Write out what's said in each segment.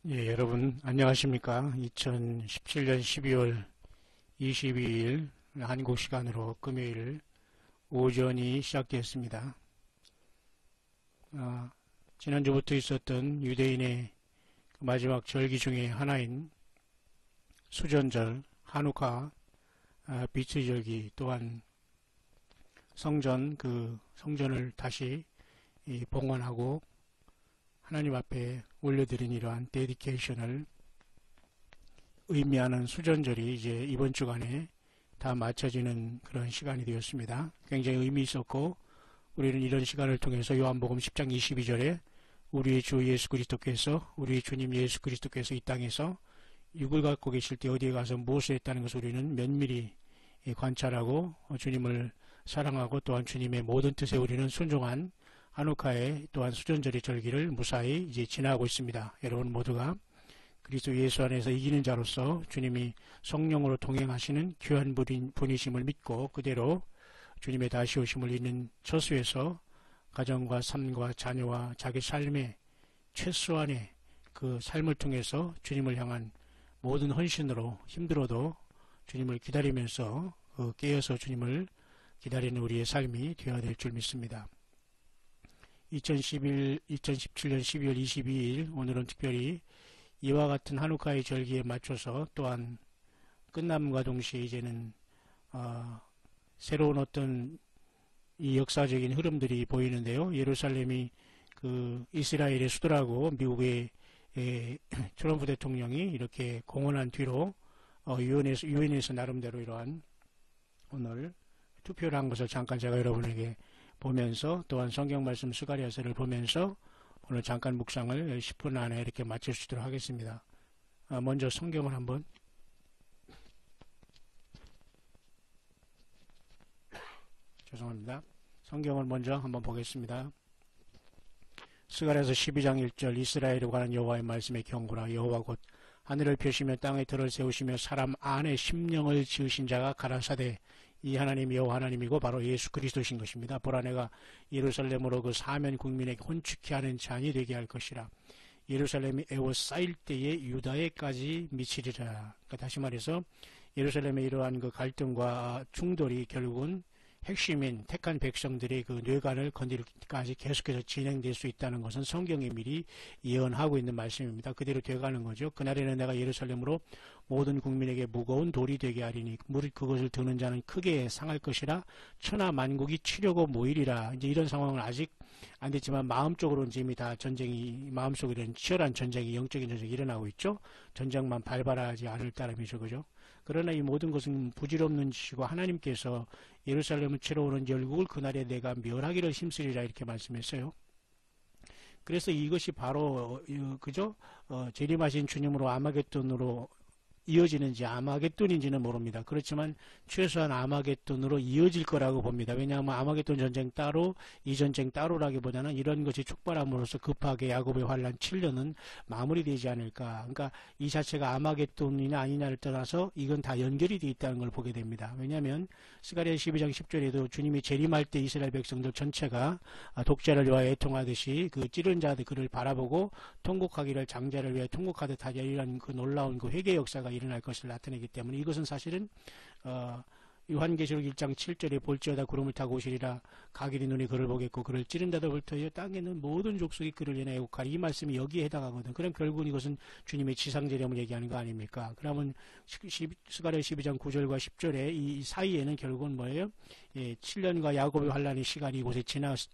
예, 여러분 안녕하십니까? 2017년 12월 22일 한국 시간으로 금요일 오전이 시작되었습니다. 지난주부터 있었던 유대인의 마지막 절기 중에 하나인 수전절, 한우카, 빛의 절기 또한 성전을 다시 봉헌하고 하나님 앞에 올려드린 이러한 데디케이션을 의미하는 수전절이 이제 이번 주간에 다 마쳐지는 그런 시간이 되었습니다. 굉장히 의미 있었고 우리는 이런 시간을 통해서 요한복음 10장 22절에 우리의 주 예수 그리스도께서 우리의 주님 예수 그리스도께서 이 땅에서 육을 갖고 계실 때 어디에 가서 무엇을 했다는 것을 우리는 면밀히 관찰하고 주님을 사랑하고 또한 주님의 모든 뜻에 우리는 순종한 한우카의 또한 수전절의 절기를 무사히 이제 지나고 있습니다. 여러분 모두가 그리스도 예수 안에서 이기는 자로서 주님이 성령으로 동행하시는 귀한 분이심을 믿고 그대로 주님의 다시 오심을 잇는 처수에서 가정과 삶과 자녀와 자기 삶의 최소한의 그 삶을 통해서 주님을 향한 모든 헌신으로 힘들어도 주님을 기다리면서 깨어서 주님을 기다리는 우리의 삶이 되어야 될 줄 믿습니다. 2017년 12월 22일 오늘은 특별히 이와 같은 한우카의 절기에 맞춰서 또한 끝남과 동시에 이제는 새로운 어떤 이 역사적인 흐름들이 보이는데요. 예루살렘이 그 이스라엘의 수도라고 미국의 트럼프 대통령이 이렇게 공언한 뒤로 유엔에서 나름대로 이러한 오늘 투표를 한 것을 잠깐 제가 여러분에게 보면서 또한 성경 말씀 스가랴서를 보면서 오늘 잠깐 묵상을 10분 안에 이렇게 마칠 수 있도록 하겠습니다. 먼저 성경을 한번 죄송합니다. 성경을 먼저 한번 보겠습니다. 스가랴서 12장 1절 이스라엘에 관한 여호와의 말씀의 경고라. 여호와 곧 하늘을 펴시며 땅에 들을 세우시며 사람 안에 심령을 지으신 자가 가라사대 이 하나님이 여호와 하나님이고 바로 예수 그리스도신 것입니다. 보라 내가 예루살렘으로 그 사면 국민에게 혼축케 하는 잔이 되게 할 것이라. 예루살렘이 에워싸일 때에 유다에까지 미치리라. 그러니까 다시 말해서 예루살렘의 이러한 그 갈등과 충돌이 결국은 핵심인 택한 백성들의 그 뇌관을 건드리기까지 계속해서 진행될 수 있다는 것은 성경이 미리 예언하고 있는 말씀입니다. 그대로 돼가는 거죠. 그날에는 내가 예루살렘으로 모든 국민에게 무거운 돌이 되게 하리니 그것을 드는 자는 크게 상할 것이라. 천하 만국이 치려고 모이리라. 이제 이런 상황은 아직 안 됐지만 마음적으로는 이미 다 전쟁이 마음속에 치열한 전쟁이 영적인 전쟁이 일어나고 있죠. 전쟁만 발발하지 않을 따름이죠. 그죠? 그러나 이 모든 것은 부질없는 짓이고 하나님께서 예루살렘을 치러 오는 열국을 그날에 내가 멸하기를 힘쓰리라 이렇게 말씀했어요. 그래서 이것이 바로 그죠? 재림하신 주님으로 아마겟돈으로 이어지는지 아마겟돈인지는 모릅니다. 그렇지만 최소한 아마겟돈으로 이어질 거라고 봅니다. 왜냐하면 아마겟돈 전쟁 따로 이 전쟁 따로라기보다는 이런 것이 촉발함으로써 급하게 야곱의 환란 7년은 마무리되지 않을까. 그러니까 이 자체가 아마겟돈이냐 아니냐를 떠나서 이건 다 연결이 되어 있다는 걸 보게 됩니다. 왜냐하면 스가랴 12장 10절에도 주님이 재림할 때 이스라엘 백성들 전체가 독자를 위하여 애통하듯이 그 찌른 자들 그를 바라보고 통곡하기를 장자를 위하여 통곡하듯 하자 이런 그 놀라운 그 회개 역사가 일어날 것을 나타내기 때문에 이것은 사실은 요한계시록 1장 7절에 볼지어다 구름을 타고 오시리라. 가길이 눈이 그를 보겠고 그를 찌른다도 볼터이요 땅에는 모든 족속이 그를 인하여 애곡하리. 이 말씀이 여기에 해당하거든. 그럼 결국은 이것은 주님의 지상재림을 얘기하는 거 아닙니까? 그러면 스가랴 12장 9절과 10절에 이 사이에는 결국은 뭐예요? 7년과 야곱의 환란의 시간이 이곳에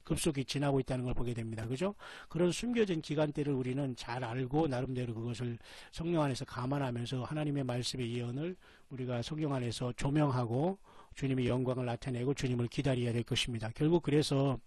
급속히 지나고 있다는 걸 보게 됩니다. 그죠? 그런 숨겨진 기간대를 우리는 잘 알고 나름대로 그것을 성령 안에서 감안하면서 하나님의 말씀의 예언을 우리가 성경 안에서 조명하고 주님의 영광을 나타내고 주님을 기다려야 될 것입니다. 결국 그래서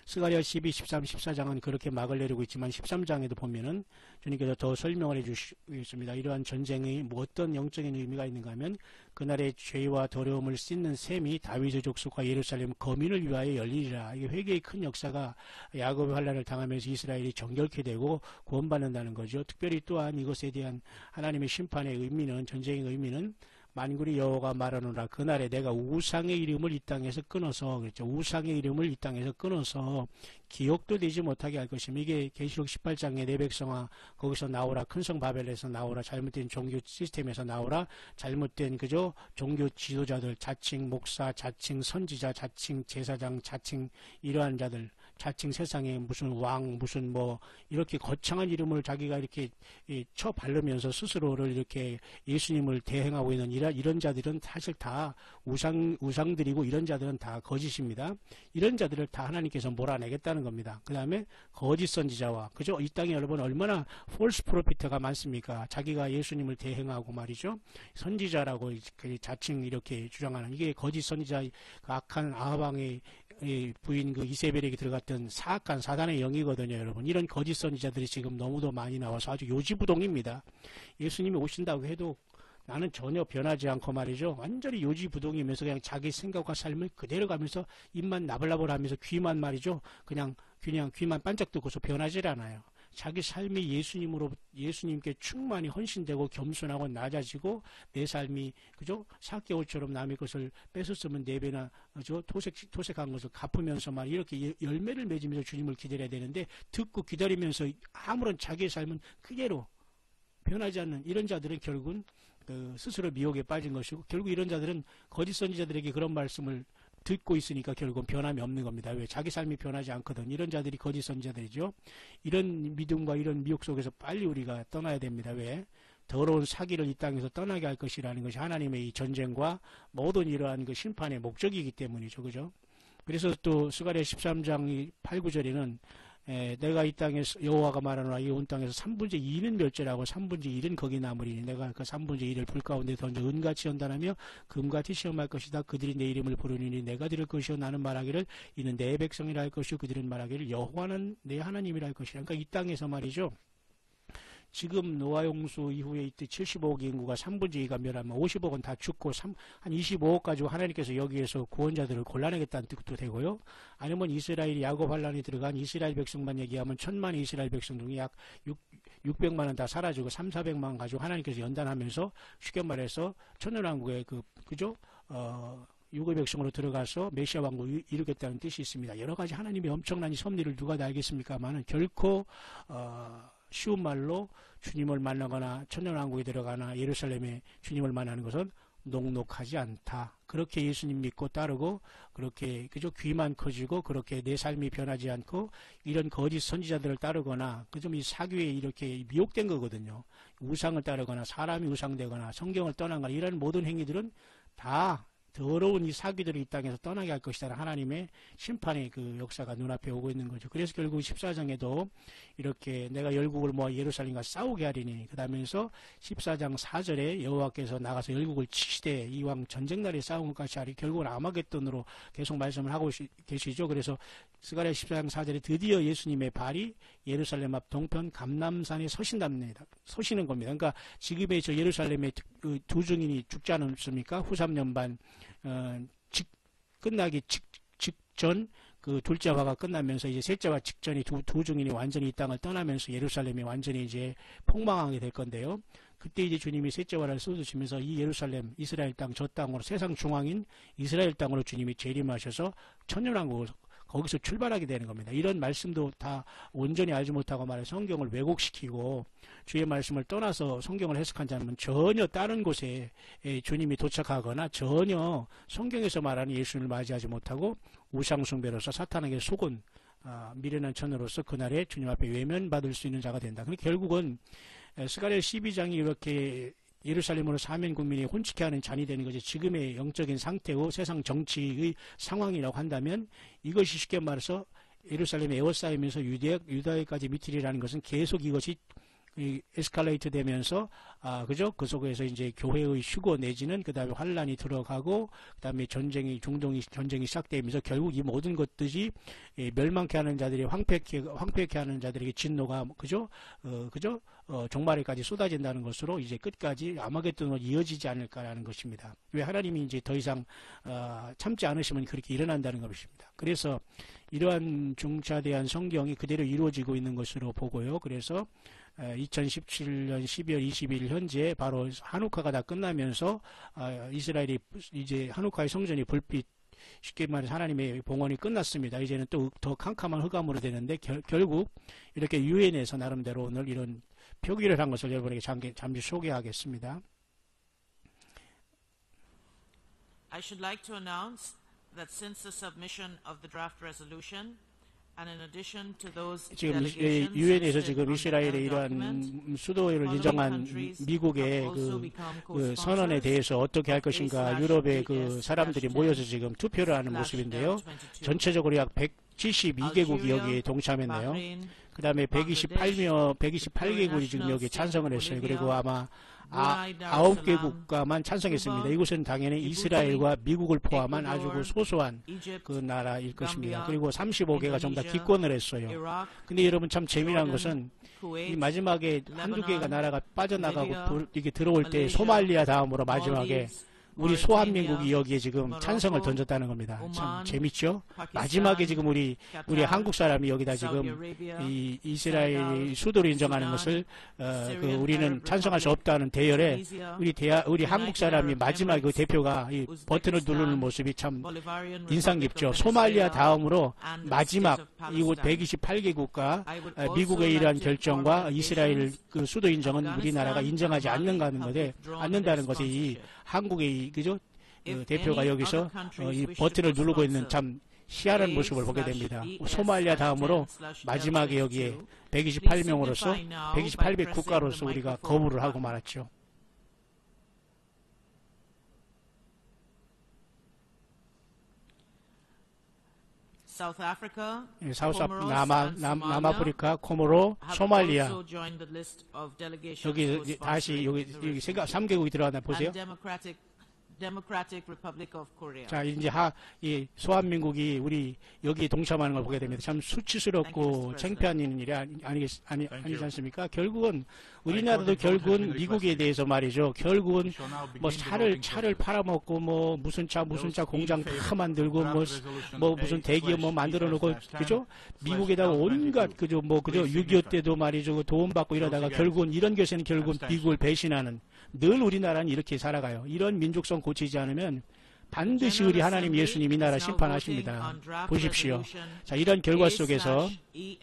스가랴 12, 13, 14장은 그렇게 막을 내리고 있지만 13장에도 보면은 주님께서 더 설명을 해주시겠습니다. 이러한 전쟁이 뭐 어떤 영적인 의미가 있는가 하면 그날의 죄와 더러움을 씻는 셈이 다윗의 족속과 예루살렘 거민을 위하여 열리리라. 이게 회개의 큰 역사가 야곱의 환란을 당하면서 이스라엘이 정결케 되고 구원받는다는 거죠. 특별히 또한 이것에 대한 하나님의 심판의 의미는 전쟁의 의미는 만군의 여호와가 말하노라. 그날에 내가 우상의 이름을 이 땅에서 끊어서 그랬죠. 우상의 이름을 이 땅에서 끊어서 기억도 되지 못하게 할 것입니다. 이게 계시록 18장의 내 백성아 거기서 나오라, 큰 성 바벨에서 나오라, 잘못된 종교 시스템에서 나오라, 잘못된 그죠 종교 지도자들, 자칭 목사, 자칭 선지자, 자칭 제사장, 자칭 이러한 자들, 자칭 세상에 무슨 왕, 무슨 뭐 이렇게 거창한 이름을 자기가 이렇게 쳐 바르면서 스스로를 이렇게 예수님을 대행하고 있는 이런 자들은 사실 다 우상들이고, 이런 자들은 다 거짓입니다. 이런 자들을 다 하나님께서 몰아내겠다는 겁니다. 그 다음에 거짓 선지자와, 그죠? 이 땅에 여러분 얼마나 폴스 프로피트가 많습니까? 자기가 예수님을 대행하고 말이죠. 선지자라고 자칭 이렇게 주장하는, 이게 거짓 선지자, 그 악한 아합왕의 부인 그 이세벨에게 들어갔던 사악한 사단의 영이거든요, 여러분. 이런 거짓 선지자들이 지금 너무도 많이 나와서 아주 요지부동입니다. 예수님이 오신다고 해도 나는 전혀 변하지 않고 말이죠. 완전히 요지부동이면서 그냥 자기 생각과 삶을 그대로 가면서 입만 나불나불하면서 귀만 말이죠. 그냥 귀만 반짝 뜨고서 변하질 않아요. 자기 삶이 예수님께 충만히 헌신되고 겸손하고 낮아지고, 내 삶이 그죠 삭개오처럼 남의 것을 뺏었으면 네 배나 그죠 토색한 것을 갚으면서 말 이렇게 열매를 맺으면서 주님을 기다려야 되는데, 듣고 기다리면서 아무런 자기의 삶은 그대로 변하지 않는 이런 자들은 결국은 스스로 미혹에 빠진 것이고, 결국 이런 자들은 거짓 선지자들에게 그런 말씀을 듣고 있으니까 결국은 변함이 없는 겁니다. 왜? 자기 삶이 변하지 않거든. 이런 자들이 거짓 선지자들이죠. 이런 믿음과 이런 미혹 속에서 빨리 우리가 떠나야 됩니다. 왜? 더러운 사기를 이 땅에서 떠나게 할 것이라는 것이 하나님의 이 전쟁과 모든 이러한 그 심판의 목적이기 때문이죠. 그죠? 그래서 또 스가랴 13장 8, 9절에는 내가 이 땅에서 여호와가 말하노라, 이 온 땅에서 3분의 2는 멸절하고 3분의 1은 거기 남으리니 내가 그 3분의 1을 불 가운데 던져 은같이 연단하며 금같이 시험할 것이다. 그들이 내 이름을 부르니 내가 들을 것이요 나는 말하기를 이는 내 백성이라 할 것이요 그들은 말하기를 여호와는 내 하나님이라 할 것이라. 그러니까 이 땅에서 말이죠. 지금 노아 홍수 이후에 이때 75억 인구가 3분의 2가 멸하면 50억은 다 죽고 한 25억 가지고 하나님께서 여기에서 구원자들을 골라내겠다는 뜻도 되고요. 아니면 이스라엘이 야곱 환란에 들어간 이스라엘 백성만 얘기하면 1000만 이스라엘 백성 중에 약 600만은 다 사라지고 400만 가지고 하나님께서 연단하면서 쉽게 말해서 천년왕국의 그죠? 유고 백성으로 들어가서 메시아 왕국을 이루겠다는 뜻이 있습니다. 여러 가지 하나님의 엄청난 섭리를 누가 다 알겠습니까만은 결코 쉬운 말로 주님을 만나거나 천년왕국에 들어가나 예루살렘에 주님을 만나는 것은 녹록하지 않다. 그렇게 예수님 믿고 따르고 그렇게 그저 귀만 커지고 그렇게 내 삶이 변하지 않고 이런 거짓 선지자들을 따르거나 그저 이 사교에 이렇게 미혹된 거거든요. 우상을 따르거나 사람이 우상되거나 성경을 떠나거나 이런 모든 행위들은 다 더러운 이 사기들이 이 땅에서 떠나게 할 것이다. 하나님의 심판의 그 역사가 눈앞에 오고 있는 거죠. 그래서 결국 14장에도 이렇게 내가 열국을 모아 예루살렘과 싸우게 하리니, 그 다음에서 14장 4절에 여호와께서 나가서 열국을 치시되 이왕 전쟁날에 싸운 것 같이 하리. 결국은 아마겟돈으로 계속 말씀을 하고 계시죠. 그래서 스가랴 14장 4절에 드디어 예수님의 발이 예루살렘 앞 동편 감람산에 서시는 겁니다. 그러니까 지금의 저 예루살렘의 두 증인이 죽지 않았습니까? 후 3년 반 끝나기 직전 그 둘째 화가 끝나면서 이제 셋째 화 직전에 두 증인이 완전히 이 땅을 떠나면서 예루살렘이 완전히 이제 폭망하게 될 건데요. 그때 이제 주님이 셋째 화를 쏟으시면서 이 예루살렘 이스라엘 땅 저 땅으로 세상 중앙인 이스라엘 땅으로 주님이 재림하셔서 천년왕국을 거기서 출발하게 되는 겁니다. 이런 말씀도 다 온전히 알지 못하고 말해 성경을 왜곡시키고 주의 말씀을 떠나서 성경을 해석한 자는 전혀 다른 곳에 주님이 도착하거나 전혀 성경에서 말하는 예수님을 맞이하지 못하고 우상숭배로서 사탄에게 속은 미련한 천으로서 그날에 주님 앞에 외면받을 수 있는 자가 된다. 그러니까 결국은 스가랴 12장이 이렇게 예루살렘으로 사면 국민이 혼치게 하는 잔이 되는 것이 지금의 영적인 상태고 세상 정치의 상황이라고 한다면 이것이 쉽게 말해서 예루살렘에 에워싸이면서 유다에까지 미치리라는 것은 계속 이것이 에스컬레이트 되면서 그죠? 그 속에서 이제 교회의 휴거 내지는 그 다음에 환란이 들어가고 그 다음에 중동이 전쟁이 시작되면서 결국 이 모든 것들이 멸망케 하는 자들이 황폐케 하는 자들에게 진노가 그죠? 종말에까지 쏟아진다는 것으로 이제 끝까지 아마겟돈으로 이어지지 않을까라는 것입니다. 왜 하나님이 이제 더 이상 참지 않으시면 그렇게 일어난다는 것입니다. 그래서 이러한 중차대한 성경이 그대로 이루어지고 있는 것으로 보고요. 그래서 2017년 12월 22일 현재 바로 한우카가 다 끝나면서 이스라엘이 이제 한우카의 성전이 불빛 쉽게 말해서 하나님의 봉헌이 끝났습니다. 이제는 또 더 캄캄한 흑암으로 되는데 결국 이렇게 유엔에서 나름대로 오늘 이런 표기를 한 것을 여러분에게 잠시 소개하겠습니다. I should like to announce that since the submission of the draft resolution and in addition to those 지금 유엔에서 지금 이스라엘의 이러한 수도를 인정한 미국의 그 선언에 대해서 어떻게 할 것인가 유럽의 그 사람들이 모여서 지금 투표를 하는 모습인데요. 전체적으로 약 172개국이 여기에 동참했네요. 그 다음에 128개국이 지금 여기에 찬성을 했어요. 그리고 아마 9개 국가만 찬성했습니다. 이곳은 당연히 이스라엘과 미국을 포함한 아주 소소한 그 나라일 것입니다. 그리고 35개가 전부 다 기권을 했어요. 근데 여러분 참 재미난 것은 이 마지막에 한두 개가 나라가 빠져나가고 이게 들어올 때 소말리아 다음으로 마지막에 우리 소한민국이 여기에 지금 찬성을 던졌다는 겁니다. 참 재밌죠? 마지막에 지금 우리 한국 사람이 여기다 지금 이 이스라엘 수도를 인정하는 것을 우리는 찬성할 수 없다는 대열에 우리 한국 사람이 마지막에 그 대표가 이 버튼을 누르는 모습이 참 인상 깊죠. 소말리아 다음으로 마지막 이곳 128개국과 미국의 이러한 결정과 이스라엘 그 수도 인정은 우리나라가 인정하지 않는다는 것에 이 한국의 그죠? 대표가 여기서 이 버튼을 누르고 있는 참 희한한 모습을 보게 됩니다. 소말리아 다음으로 마지막에 여기에 128명으로서 128개 국가로서 우리가 거부를 하고 말았죠. 남아프리카, 코모로, 소말리아. 여기 다시 여기 3개국이 들어가나 보세요. 자, 이제 이 소한민국이 우리 여기 동참하는 걸 보게 됩니다. 참 수치스럽고 창피한 일이 아니지 않습니까? 결국은 우리나라도 결국은 미국에 대해서 말이죠. 결국은 뭐 차를 팔아먹고 뭐 무슨 차 공장 다 만들고 뭐 무슨 대기업 뭐 만들어 놓고 그죠? 미국에다가 온갖 그죠? 6.25 때도 말이죠. 도움 받고 이러다가 결국은 이런 것에는 결국은 미국을 배신하는 늘 우리나라는 이렇게 살아가요. 이런 민족성 고치지 않으면 반드시 우리 하나님 예수님 이 나라 심판하십니다. 보십시오. 자, 이런 결과 속에서 이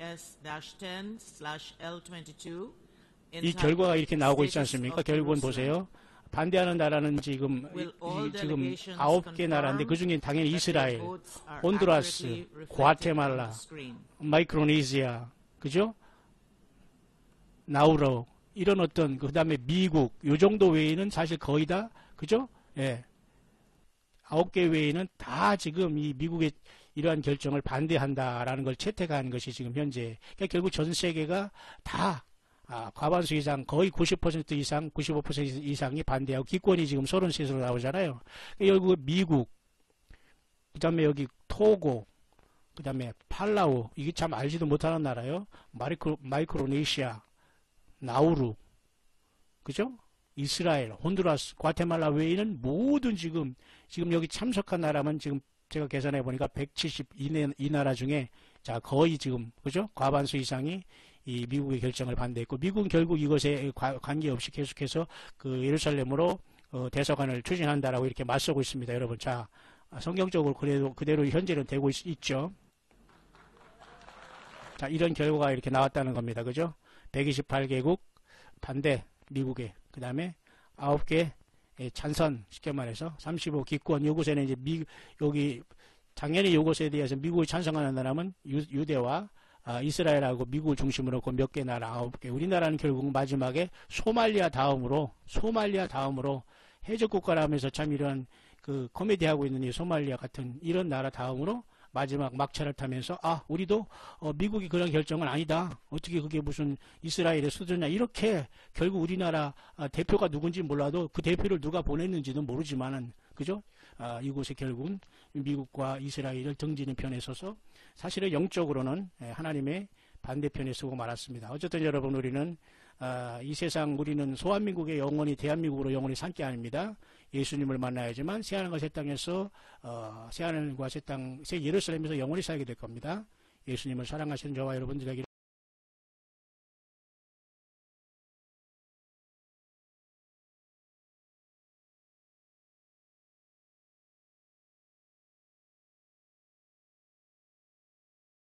결과가 이렇게 나오고 있지 않습니까? 결국은 보세요. 반대하는 나라는 지금 9개 나라인데 그 중에 당연히 이스라엘, 혼두라스, 과테말라, 마이크로네시아, 그죠? 나우루 이런 어떤 그 다음에 미국 요 정도 외에는 사실 거의 다 그죠? 예. 9개 외에는 다 지금 이 미국의 이러한 결정을 반대한다라는 걸 채택한 것이 지금 현재. 그러니까 결국 전 세계가 다 과반수 이상 거의 90% 이상 95% 이상이 반대하고 기권이 지금 33으로 나오잖아요. 결국 미국 그 다음에 여기 토고 그 다음에 팔라우 이게 참 알지도 못하는 나라요. 마이크로네시아 나우루, 그죠? 이스라엘, 혼두라스, 과테말라 외에는 모든 지금 여기 참석한 나라만 지금 제가 계산해 보니까 172 나라 중에 자 거의 지금 그죠? 과반수 이상이 이 미국의 결정을 반대했고 미국은 결국 이것에 관계없이 계속해서 그 예루살렘으로 대사관을 추진한다라고 이렇게 맞서고 있습니다, 여러분. 자 성경적으로 그대로 현재는 되고 있죠. 자 이런 결과가 이렇게 나왔다는 겁니다, 그죠? 128개국 반대 미국에 그 다음에 9개 찬선 쉽게 말해서 35 기권 요것에는 이제 여기 당연히 요것에 대해서 미국이 찬성하는 나라는 유대와 이스라엘하고 미국을 중심으로 몇 개 나라 9개 우리나라는 결국 마지막에 소말리아 다음으로 해적 국가라면서 참 이런 그 코미디하고 있는 이 소말리아 같은 이런 나라 다음으로 마지막 막차를 타면서 우리도 미국이 그런 결정은 아니다. 어떻게 그게 무슨 이스라엘의 수도냐. 이렇게 결국 우리나라 대표가 누군지 몰라도 그 대표를 누가 보냈는지는 모르지만은 그죠? 이곳에 결국은 미국과 이스라엘을 등지는 편에 서서 사실은 영적으로는 하나님의 반대편에 서고 말았습니다. 어쨌든 여러분 우리는 이 세상 우리는 소한민국의 영원히 대한민국으로 영원히 살 게 아닙니다. 예수님을 만나야지만 새하늘과 새 땅에서 새하늘과 새 땅, 새 예루살렘에서 영원히 살게 될 겁니다. 예수님을 사랑하시는 저와 여러분들에게